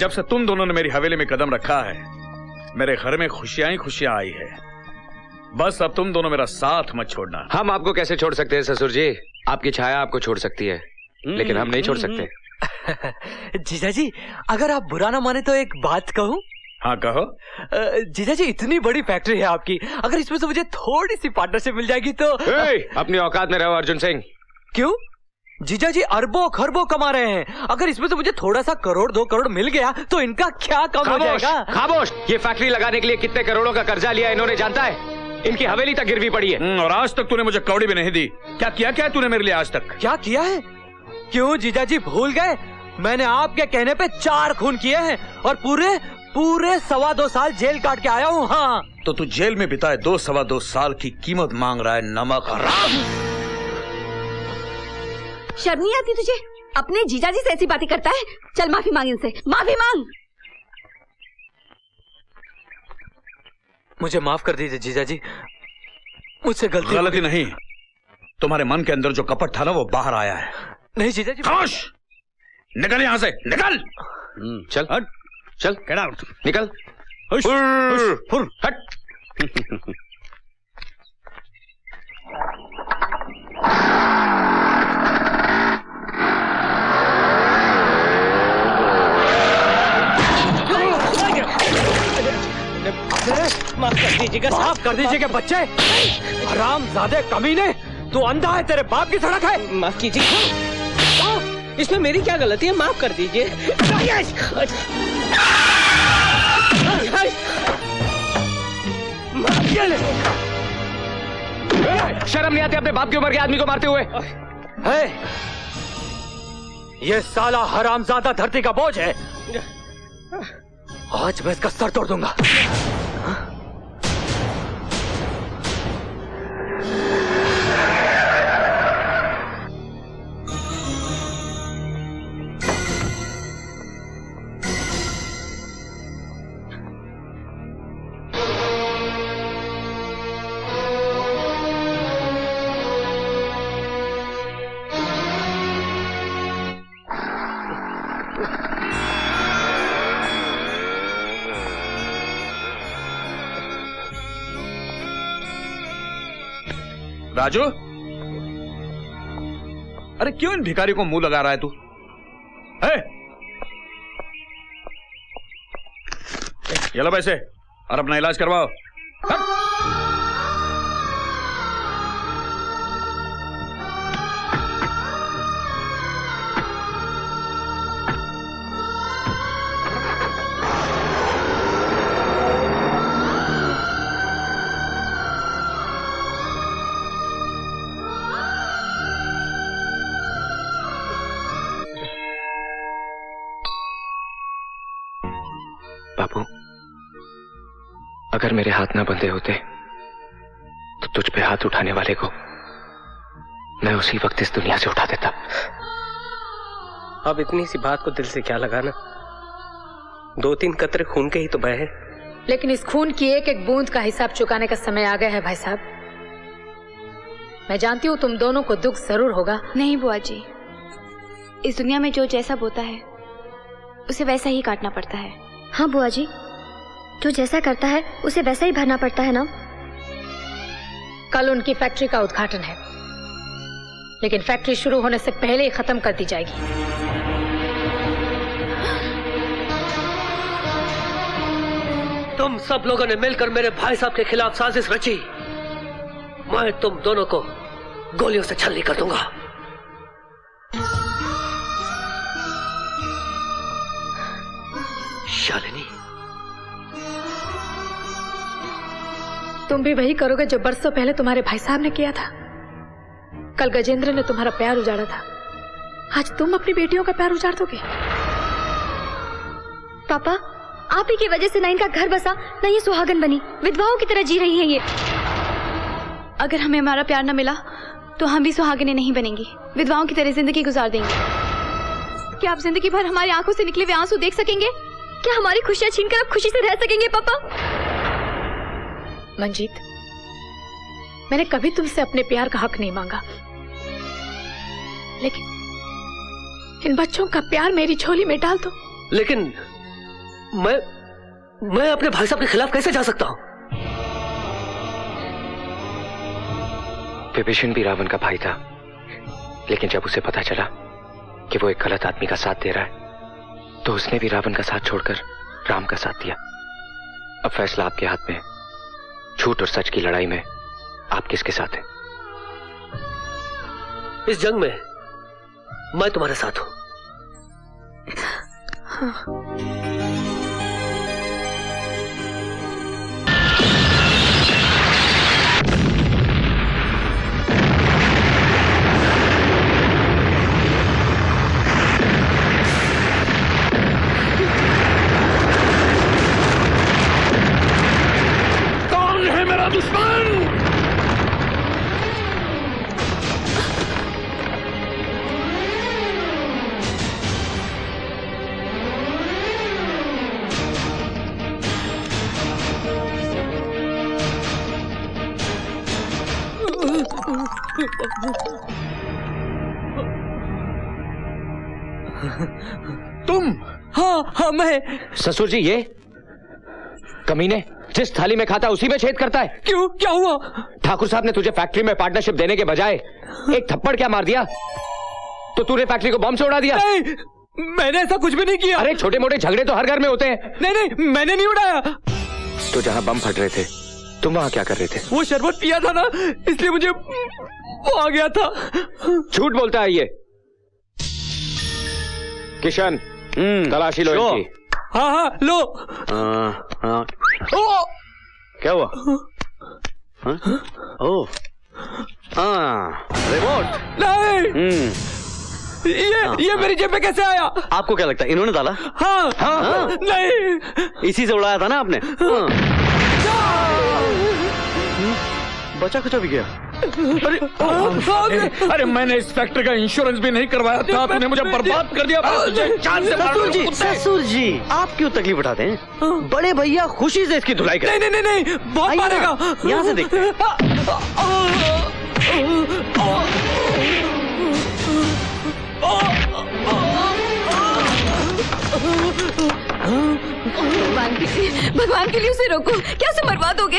जब से तुम दोनों ने मेरी हवेली में कदम रखा है, मेरे घर में खुशियां ही खुशियां आई है। बस अब तुम दोनों मेरा साथ मत छोड़ना। हम आपको कैसे छोड़ सकते हैं ससुर जी? आपकी छाया आपको छोड़ सकती है, लेकिन हम नहीं छोड़ सकते। जीजा जी, अगर आप बुरा ना माने तो एक बात कहूं? हाँ कहो। जीजा जी, इतनी बड़ी फैक्ट्री है आपकी, अगर इसमें से मुझे थोड़ी सी पार्टनरशिप मिल जाएगी तो। अपनी औकात में रहो अर्जुन सिंह। क्यों? जीजा जी अरबों खरबों कमा रहे हैं, अगर इसमें से मुझे थोड़ा सा करोड़ 2 करोड़ मिल गया तो इनका क्या कम हो जाएगा? खामोश! ये फैक्ट्री लगाने के लिए कितने करोड़ों का कर्जा लिया इन्होंने जानता है? इनकी हवेली तक गिरवी पड़ी है। और आज तक तूने मुझे कौड़ी भी नहीं दी। क्या किया क्या तूने मेरे लिए आज तक? क्या किया है? क्यों जीजा जी भूल गए? मैंने आपके कहने पे 4 खून किए हैं और पूरे 2.25 साल जेल काट के आया हूँ। हाँ तो तू जेल में बिताए 2.25 साल की कीमत मांग रहा है, नमक हराम। शर्म नहीं आती तुझे? अपने जीजाजी से ऐसी बातें करता है? चल माफी मांग इनसे, माफी मांग। मुझे माफ कर दीजिए जीजा जी, मुझसे गलती नहीं, तुम्हारे मन के अंदर जो कपट था ना वो बाहर आया है। नहीं जीजा जी। खामोश! निकल यहाँ से, निकल। चल हट, चल गेट आउट, निकल। हट। माफ कर दीजिएगा बच्चे। हरामजादे कमीने, तू अंधा है, तेरे बाप की सड़क है। माफ कीजिए, इसमें मेरी क्या गलती है? माफ कर दीजिए। शर्म नहीं आती अपने बाप की उम्र के आदमी को मारते हुए? है, ये साला हरामजादा धरती का बोझ है, आज मैं इसका सर तोड़ दूंगा। राजू, अरे क्यों इन भिखारी को मुंह लगा रहा है तू? ये लो पैसे और अपना इलाज करवाओ। बाबू, अगर मेरे हाथ ना बंधे होते तो तुझ पे हाथ उठाने वाले को मैं उसी वक्त इस दुनिया से उठा देता। अब इतनी सी बात को दिल से क्या लगाना, 2-3 कतरे खून के ही तो बहे हैं। लेकिन इस खून की एक एक बूंद का हिसाब चुकाने का समय आ गया है भाई साहब। मैं जानती हूँ तुम दोनों को दुख जरूर होगा। नहीं बुआ जी, इस दुनिया में जो जैसा बोता है उसे वैसा ही काटना पड़ता है। हाँ बुआ जी, जो जैसा करता है उसे वैसा ही भरना पड़ता है ना। कल उनकी फैक्ट्री का उद्घाटन है, लेकिन फैक्ट्री शुरू होने से पहले ही खत्म कर दी जाएगी। तुम सब लोगों ने मिलकर मेरे भाई साहब के खिलाफ साजिश रची। मैं तुम दोनों को गोलियों से छलनी कर दूंगा। शालिनी, तुम भी वही करोगे जो बरसों पहले तुम्हारे भाई साहब ने किया था। कल गजेंद्र ने तुम्हारा प्यार उजाड़ा था, आज तुम अपनी बेटियों का प्यार उजाड़ दोगे। पापा, आप ही की वजह से ना इनका घर बसा, ना ये सुहागन बनी, विधवाओं की तरह जी रही है ये। अगर हमें हमारा प्यार न मिला तो हम भी सुहागनें नहीं बनेंगी, विधवाओं की तरह जिंदगी गुजार देंगे। क्या आप जिंदगी भर हमारी आंखों से निकले हुए आंसू देख सकेंगे? क्या हमारी खुशियां छीनकर आप खुशी से रह सकेंगे पापा? मंजीत, मैंने कभी तुमसे अपने प्यार का हक नहीं मांगा, लेकिन इन बच्चों का प्यार मेरी झोली में डाल दो। लेकिन मैं अपने भाई साहब के खिलाफ कैसे जा सकता हूं? विभीषण भी रावण का भाई था, लेकिन जब उसे पता चला कि वो एक गलत आदमी का साथ दे रहा है तो उसने भी रावण का साथ छोड़कर राम का साथ दिया। अब फैसला आपके हाथ में है। झूठ और सच की लड़ाई में आप किसके साथ हैं? इस जंग में मैं तुम्हारे साथ हूं। कौन है मेरा दुश्मन? तुम? हाँ मैं। ससुर जी, ये कमीने जिस थाली में खाता उसी में छेद करता है। क्यों, क्या हुआ? ठाकुर साहब ने तुझे फैक्ट्री में पार्टनरशिप देने के बजाय एक थप्पड़ क्या मार दिया, तो तूने फैक्ट्री को बम से उड़ा दिया। नहीं, मैंने ऐसा कुछ भी नहीं किया। अरे छोटे मोटे झगड़े तो हर घर में होते हैं। नहीं, मैंने नहीं उड़ाया। तो जहां बम फट रहे थे तुम वहां क्या कर रहे थे? वो शरबत पिया था ना, इसलिए मुझे वो आ गया था। झूठ बोलता है ये। किशन, तलाशी लो इनकी। हाँ लो। ओ! क्या हुआ? ओह, रिमोट। नहीं, ये मेरी जेब में कैसे आया? आपको क्या लगता है इन्होंने डाला? हाँ। नहीं, इसी से उड़ाया था ना आपने? बचा कुचा भी गया। अरे मैंने इस फैक्ट्री का इंश्योरेंस भी नहीं करवाया था, तूने मुझे बर्बाद कर दिया। जान से ससुर जी, ससुर जी, आप क्यों तकलीफ उठाते हैं? बड़े भैया खुशी से इसकी धुलाई करें। नहीं, बहुत मारेगा। यहाँ से देखते हैं। भगवान के लिए उसे रोको, क्या उसे मरवा दोगे?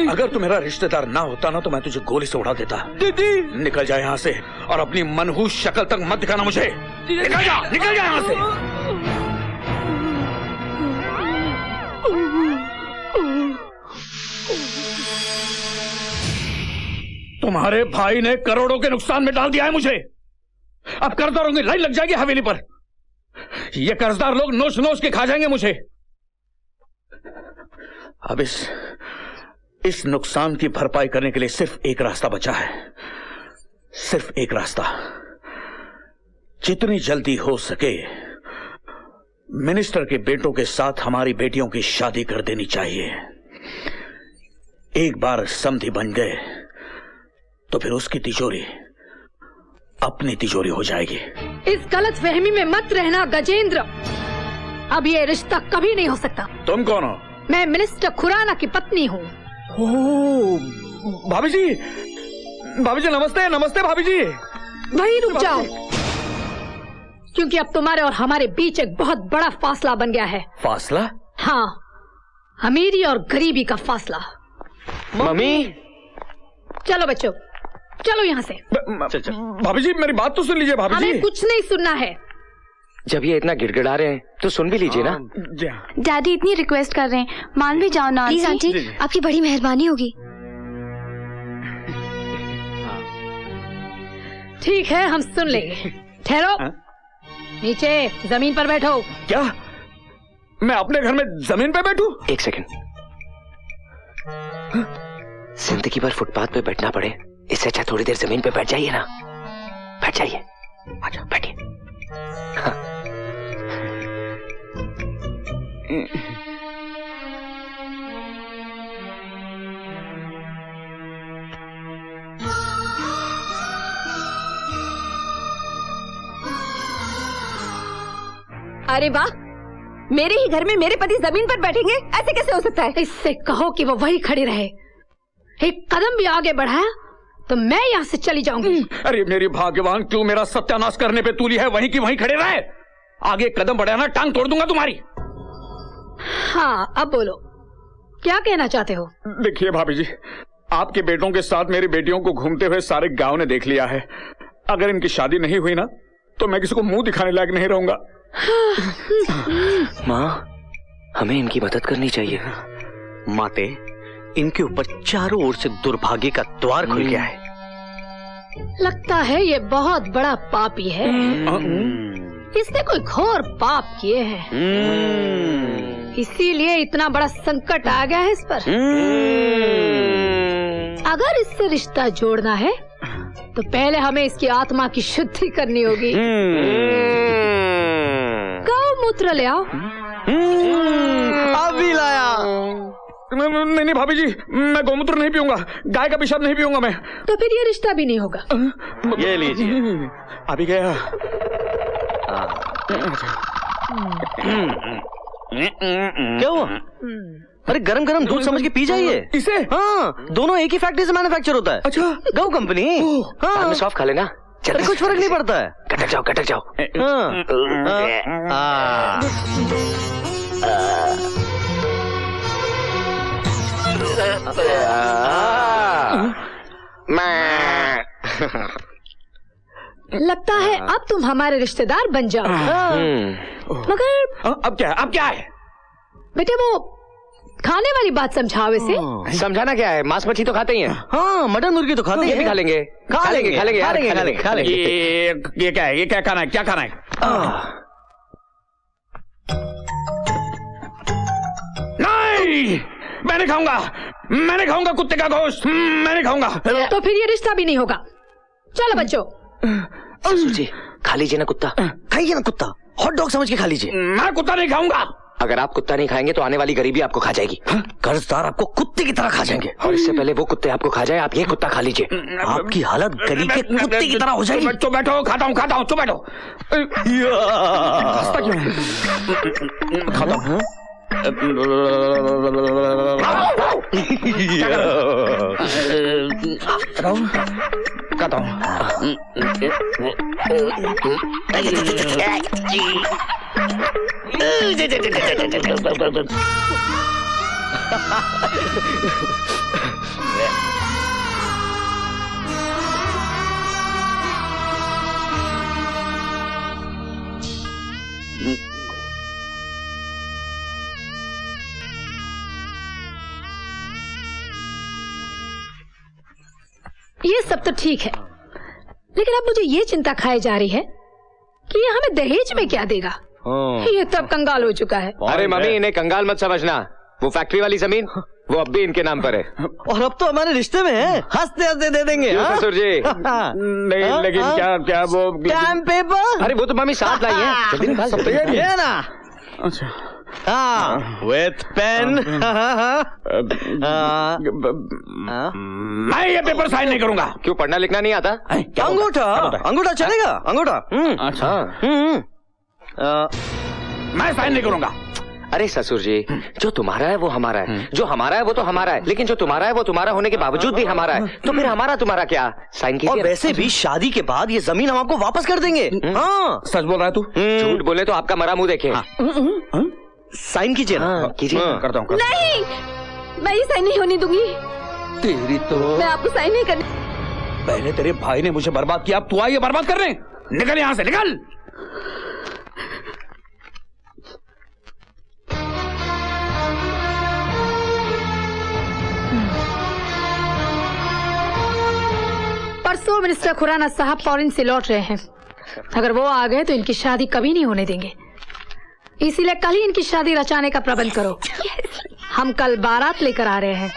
अगर तू मेरा रिश्तेदार ना होता ना तो मैं तुझे गोली से उड़ा देता। दीदी, निकल जा यहाँ से और अपनी मनहूस शक्ल तक मत दिखाना मुझे। निकल जा यहाँ से। तुम्हारे भाई ने करोड़ों के नुकसान में डाल दिया है मुझे। अब कर्जदारों की लाइन लग जाएगी हवेली पर। ये कर्जदार लोग नोच नोच के खा जाएंगे मुझे। अब इस नुकसान की भरपाई करने के लिए सिर्फ एक रास्ता बचा है, सिर्फ एक रास्ता। जितनी जल्दी हो सके मिनिस्टर के बेटों के साथ हमारी बेटियों की शादी कर देनी चाहिए। एक बार समधी बन गए तो फिर उसकी तिजोरी अपनी तिजोरी हो जाएगी। इस गलत फहमी में मत रहना गजेंद्र। अब ये रिश्ता कभी नहीं हो सकता। तुम कौन हो? मैं मिनिस्टर खुराना की पत्नी हूँ। भाभी जी, नमस्ते। नमस्ते भाभी जी। वहीं रुक जाओ, क्योंकि अब तुम्हारे और हमारे बीच एक बहुत बड़ा फासला बन गया है। फासला? हाँ, अमीरी और गरीबी का फासला। मम्मी, चलो बच्चों, चलो यहाँ से। भाभी जी मेरी बात तो सुन लीजिए। भाभी जी, हमें कुछ नहीं सुनना है। जब ये इतना गिड़गिड़ा रहे हैं तो सुन भी लीजिए ना। डैडी इतनी रिक्वेस्ट कर रहे हैं, मान भी जाओ ना। प्लीज आंटी, आपकी बड़ी मेहरबानी होगी। ठीक है, हम सुन लेंगे। ठहरो, नीचे जमीन पर बैठो। क्या मैं अपने घर में जमीन पे बैठूं? एक सेकंड। जिंदगी भर फुटपाथ पे बैठना पड़े, इससे अच्छा थोड़ी देर जमीन पे बैठ जाइए ना। बैठ जाइए, अच्छा बैठिए। हाँ। अरे वाह, मेरे ही घर में मेरे पति जमीन पर बैठेंगे, ऐसे कैसे हो सकता है? इससे कहो कि वो वही खड़ी रहे। एक कदम भी आगे बढ़ाया तो मैं यहाँ से चली जाऊंगी। अरे मेरी भाग्यवान, क्यों मेरा सत्यानाश करने पे तूली है? वहीं की वहीं खड़े रहे। आगे कदम बढ़ाना, टांग तोड़ दूंगा तुम्हारी। हाँ, अब बोलो, क्या कहना चाहते हो? देखिए भाभी जी, आपके बेटों के साथ मेरी बेटियों को घूमते हुए सारे गांव ने देख लिया है। अगर इनकी शादी नहीं हुई ना तो मैं किसी को मुंह दिखाने लायक नहीं रहूंगा। माँ, हमें इनकी मदद करनी चाहिए। माते, इनके ऊपर चारों ओर से दुर्भाग्य का द्वार खुल गया है। लगता है ये बहुत बड़ा पापी है। इसने कोई घोर पाप किए हैं, इसीलिए इतना बड़ा संकट आ गया है इस पर। अगर इससे रिश्ता जोड़ना है तो पहले हमें इसकी आत्मा की शुद्धि करनी होगी। गौमूत्र ले आओ। अभी लाया। नहीं भाभी जी, मैं गौमूत्र नहीं पीऊंगा, गाय का पेशाब नहीं पीऊंगा मैं। तो फिर ये रिश्ता भी नहीं होगा। ये लीजिए। अभी गया। क्या हुआ? अरे गरम गरम दूध समझ के पी जाइए इसे। हाँ, दोनों एक ही फैक्ट्री से मैन्युफैक्चर होता है। अच्छा, गौ कंपनी। हाँ, सॉफ्ट खा लेना। अरे कुछ फर्क नहीं पड़ता है। कटक जाओ, कटक जाओ। लगता है अब तुम हमारे रिश्तेदार बन जाओ। मगर अब क्या है? अब क्या है? बेटे वो खाने वाली बात समझाओ इसे। समझाना क्या है? मांस मछली तो खाते ही हैं। हाँ, मटन मुर्गी तो खाते ये भी हैं। खा लेंगे, खा लेंगे खा लेंगे, खा लेंगे। ये क्या है? ये क्या खाना है? क्या खाना है? नहीं, मैं नहीं खाऊंगा। मैं नहीं खाऊंगा कुत्ते का गोश्त। मैं नहीं खाऊंगा। तो फिर ये रिश्ता भी नहीं होगा। चलो बच्चों। ससुर जी, खा लीजिए ना कुत्ता। खाइए ना कुत्ता, हॉट डॉग समझ के खा लीजिए। मैं कुत्ता नहीं खाऊंगा। अगर आप कुत्ता नहीं खाएंगे तो आने वाली गरीबी आपको खा जाएगी। कर्जदार आपको कुत्ते की तरह खा जाएंगे। और इससे पहले वो कुत्ते आपको खा जाए, आप ये कुत्ता खा लीजिए। आपकी हालत गली के कुत्ते की तरह हो जाएगी। चुप बैठो, खाता हूँ, चुप बैठो। हंसता क्यों है? खाता हूँ। खाता हूँ। ये सब तो ठीक है, लेकिन अब मुझे ये चिंता खाई जा रही है कि ये हमें दहेज में क्या देगा। ये तब कंगाल हो चुका है। अरे मम्मी, इन्हें कंगाल मत समझना। वो फैक्ट्री वाली जमीन वो अब भी इनके नाम पर है। और अब तो हमारे रिश्ते में है, हंसते हंसते दे देंगे। ससुर जी। नहीं, लेकिन क्या वो स्टैम्प पेपर। अरे वो तो मम्मी साथ लाई है, जल्दी निकाल सकते हैं। ये ना। अच्छा, विथ पेन। मैं ये पेपर साइन नहीं करूंगा। क्यों, पढ़ना लिखना नहीं आता? अंगूठा चलेगा, अंगूठा। अच्छा, मैं साइन नहीं करूंगा। अरे ससुर जी, जो तुम्हारा है वो हमारा है, जो हमारा है वो तो हमारा है, लेकिन जो तुम्हारा है वो तुम्हारा होने के बावजूद भी हमारा है, तो फिर हमारा तुम्हारा क्या? साइन कीजिए। और वैसे भी शादी के बाद ये जमीन हम आपको वापस कर देंगे। हाँ, सच बोल रहा है तू? झूठ बोले तो आपका मरा मुंह देखे। साइन कीजिए ना। कीजिए। करता हूँ। नहीं, मैं ये साइन नहीं होने दूंगी। तेरी तो मैं आपको साइन नहीं करने। पहले तेरे भाई ने मुझे बर्बाद किया, अब तू आई है बर्बाद करने। निकल यहाँ से, निकल। परसों मिनिस्टर खुराना साहब फॉरेन से लौट रहे हैं। अगर वो आ गए तो इनकी शादी कभी नहीं होने देंगे, इसीलिए कल ही इनकी शादी रचाने का प्रबंध करो। हम कल बारात लेकर आ रहे हैं।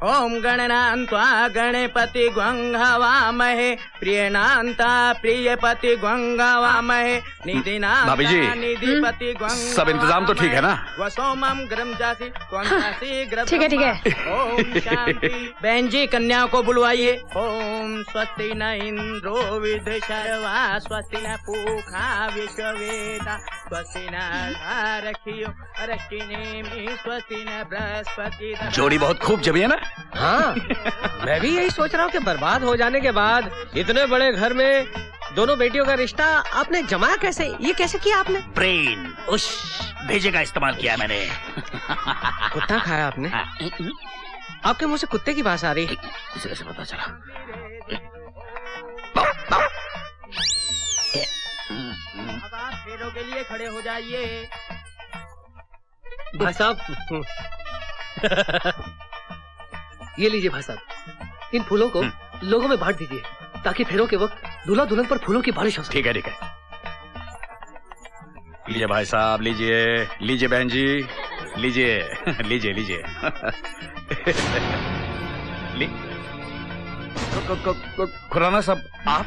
ओम गणनान्त्वा गणपति ग्वंघवामहे प्रियनान्ता प्रियपति ग्वंघवामहे निधि ना भाभी जी, निधिपति सब इंतजाम तो ठीक है ना? वसोमम ग्रम जासी त्वंगासी ग्रम ठीक है, ठीक है। ओम शांति। बहन जी कन्या को बुलवाइए। ओम स्वस्ति न इंद्रो विदशर्वा स्वस्ति न पूखा विश्ववेदा स्वस्ति न रखियो रखिनेमि स्वस्ति न बृहस्पति। जोड़ी बहुत खूब जमी है ना? हाँ, मैं भी यही सोच रहा हूँ कि बर्बाद हो जाने के बाद इतने बड़े घर में दोनों बेटियों का रिश्ता आपने जमाया कैसे? ये कैसे किया आपने? ब्रेन, उस भेजे का इस्तेमाल किया मैंने। कुत्ता खाया आपने? आपके मुंह से कुत्ते की बात आ रही है। इसे कैसे पता चला? अब आप फेरों के लिए खड़े हो जाइए। भाई साहब ये लीजिए भाई साहब, इन फूलों को लोगों में बांट दीजिए ताकि फेरों के वक्त दूल्हा दुल्हन पर फूलों की बारिश हो सके। ठीक है, ठीक है। लीजिए भाई साहब, लीजिए लीजिए बहन जी, लीजिए लीजिए लीजिए। खुराना साहब, आप?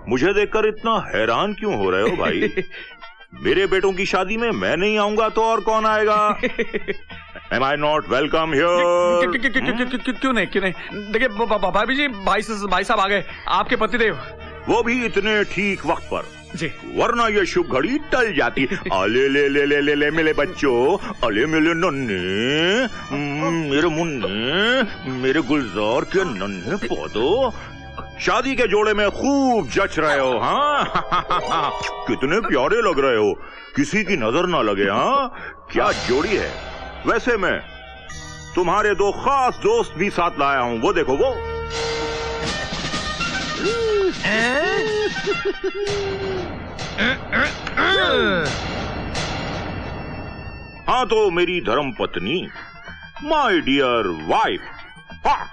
मुझे देखकर इतना हैरान क्यों हो रहे हो भाई? मेरे बेटों की शादी में मैं नहीं आऊंगा तो और कौन आएगा? Am I not welcome here? क्यों नहीं, क्यों नहीं? देखिए भाभी जी, भाई साहब आ गए, आपके पतिदेव। वो भी इतने ठीक वक्त पर जी, वरना ये शुभ घड़ी टल जाती। अले ले ले ले ले ले मेरे बच्चों, अले मेरे नन्हे, मेरे मुन्ने, मेरे गुलजार के नन्हे पौधों, शादी के जोड़े में खूब जच रहे हो। हाँ कितने प्यारे लग रहे हो, किसी की नजर ना लगे। हाँ क्या जोड़ी है। वैसे मैं तुम्हारे दो खास दोस्त भी साथ लाया हूँ, वो देखो वो। हाँ तो मेरी धर्म पत्नी, माय डियर वाइफ। हाँ,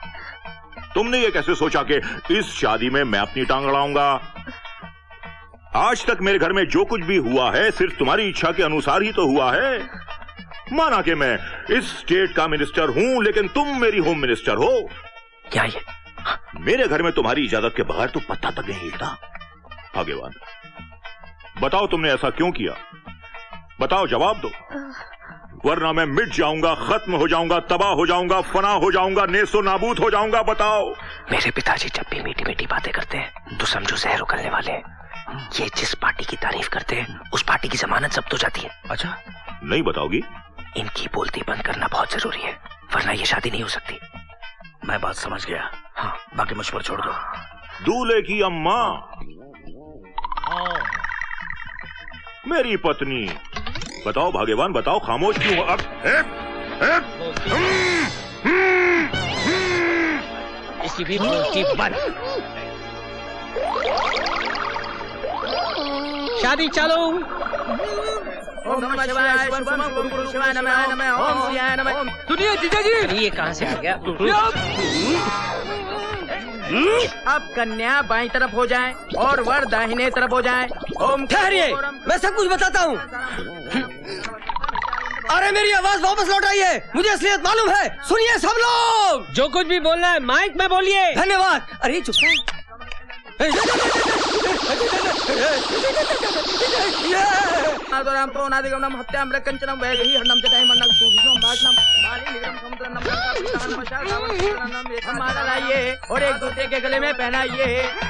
तुमने ये कैसे सोचा कि इस शादी में मैं अपनी टांग अड़ाऊंगा? आज तक मेरे घर में जो कुछ भी हुआ है सिर्फ तुम्हारी इच्छा के अनुसार ही तो हुआ है। माना कि मैं इस स्टेट का मिनिस्टर हूं, लेकिन तुम मेरी होम मिनिस्टर हो। क्या ये? मेरे घर में तुम्हारी इजाजत के बगैर तो पत्ता तक नहीं हिलता। भाग्यवान, बताओ तुमने ऐसा क्यों किया? बताओ, जवाब दो, वरना मैं मिट जाऊंगा, खत्म हो जाऊंगा, तबाह हो जाऊंगा, फना हो जाऊंगा, नेस्तो नाबूद हो जाऊंगा। बताओ। मेरे पिताजी जब भी मीठी मीठी बातें करते हैं तो समझो जहर उगलने वाले हैं। ये जिस पार्टी की तारीफ करते हैं उस पार्टी की जमानत जब्त हो जाती है। अच्छा, नहीं बताओगी? इनकी बोलती बंद करना बहुत जरूरी है, वरना ये शादी नहीं हो सकती। मैं बात समझ गया। हाँ, बाकी मुझ पर छोड़ दो। दूल्हे की अम्मा, मेरी पत्नी, बताओ भाग्यवान, बताओ, खामोश क्यों? अब इसकी भी बोलती बंद। शादी चालू। ओम नमः शिवाय, शिवम शिवम, गुरु शिवाय नमः, नमः ओम शिवाय नमः। सुनिए जीजा जी, ये कहाँ से आ गया? अब कन्या बाईं तरफ हो जाए और वर दाहिने तरफ हो जाए। ओम ठहरिए, मैं सब कुछ बताता हूँ। अरे मेरी आवाज वापस लौट आई है, मुझे असलियत मालूम है। सुनिए सब लोग, जो कुछ भी बोलना है माइक में बोलिए। धन्यवाद। अरे चुप राम प्रोनादिगम हत्याम कंचनम वैदेही हरणम जटाय मन्नम सूजिसम भाषणम बाली निगम समुद्रम नम माला लाइए और एक दूसरे के गले में पहनाइए।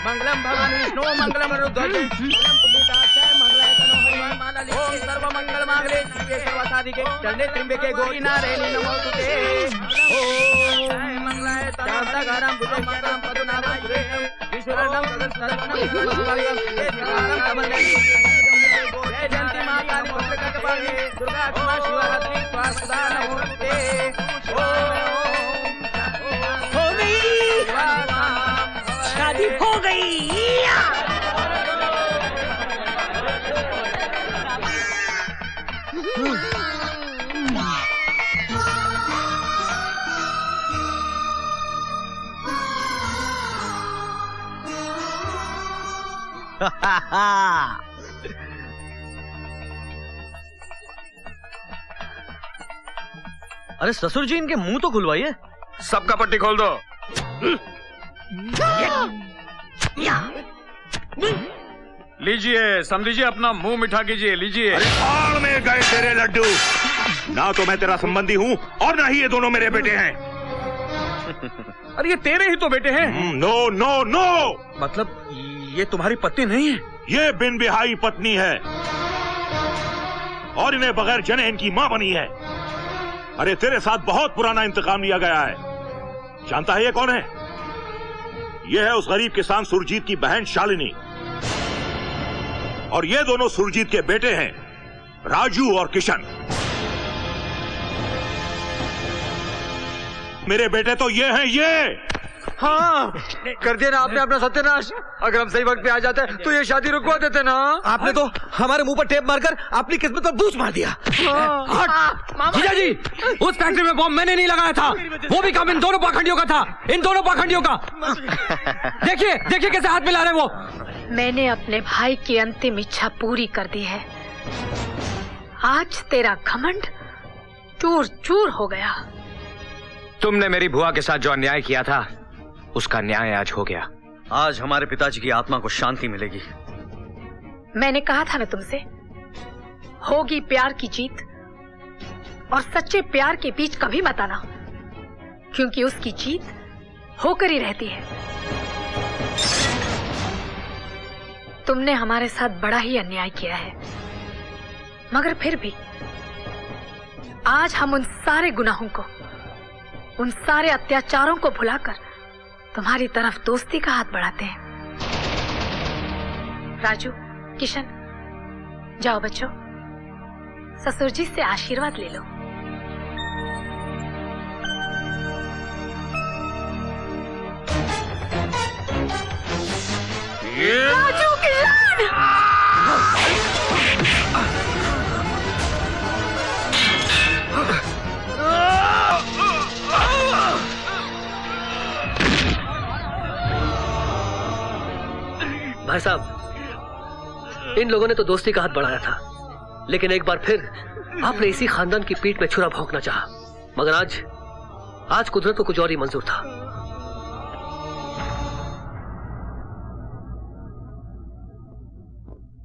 मंगलम भगवान विष्णु, मंगलम रुद्रज, मंगलम पुण्डिताक्षय, मंगलाय तनो हनुमान माला लिखिए। ओम सर्व मंगल मांगल्ये शिवे सर्वसाधिके शरण्ये त्र्यंबके गौरी नारायणी नमोस्तुते। ओम मंगलाय तनो हनुमान भुजं मंगलम पदनाभं सुरेशं विश्वरण्यं सदस्यं शिवालयं देवालयं कमलयं। जय जयंती मां काली भद्रकाली दुर्गा क्षमा शिवरात्रि स्वास्ता नमोस्तुते। हो गई शादी, हो गई। अरे ससुर जी, इनके मुंह तो खुलवाइए। सबका पट्टी खोल दो। लीजिए, समझिए, अपना मुंह मीठा कीजिए, लीजिए। अरे बाढ़ में गए तेरे लड्डू। ना तो मैं तेरा संबंधी हूँ और ना ही ये दोनों मेरे बेटे हैं। अरे ये तेरे ही तो बेटे हैं। नो नो नो, मतलब ये तुम्हारी पत्नी नहीं है? ये बिन बिहाई पत्नी है और इन्हें बगैर जने इनकी मां बनी है। अरे तेरे साथ बहुत पुराना इंतकाम लिया गया है। जानता है ये कौन है? ये है उस गरीब किसान सुरजीत की बहन शालिनी, और ये दोनों सुरजीत के बेटे हैं, राजू और किशन। मेरे बेटे तो ये हैं, ये। हाँ, कर दिया ना आपने अपना सत्यानाश। अगर हम सही वक्त पे आ जाते तो ये शादी रुकवा देते ना। आपने तो हमारे मुंह पर टेप मारकर अपनी किस्मत पर बूच मार दिया। जीजा जी, उस फैक्ट्री में बॉम्ब मैंने नहीं लगाया था, वो भी काम इन दोनों पाखंडियों का था, इन दोनों पाखंडियों का। देखिए देखिए कैसे हाथ मिला रहे वो। मैंने अपने भाई की अंतिम इच्छा पूरी कर दी है। आज तेरा घमंड चूर चूर हो गया। तुमने मेरी बुआ के साथ जो अन्याय किया था उसका न्याय आज हो गया। आज हमारे पिताजी की आत्मा को शांति मिलेगी। मैंने कहा था ना तुमसे, होगी प्यार की जीत, और सच्चे प्यार के बीच कभी मत आना, क्योंकि उसकी जीत होकर ही रहती है। तुमने हमारे साथ बड़ा ही अन्याय किया है, मगर फिर भी आज हम उन सारे गुनाहों को, उन सारे अत्याचारों को भुलाकर तुम्हारी तरफ दोस्ती का हाथ बढ़ाते हैं। राजू, किशन, जाओ बच्चों, ससुर जी से आशीर्वाद ले लो। राजू, किशन! भाई साहब, इन लोगों ने तो दोस्ती का हाथ बढ़ाया था, लेकिन एक बार फिर आपने इसी खानदान की पीठ में छुरा भोंकना चाहा। मगर आज कुदरत को कुछ और ही मंजूर था।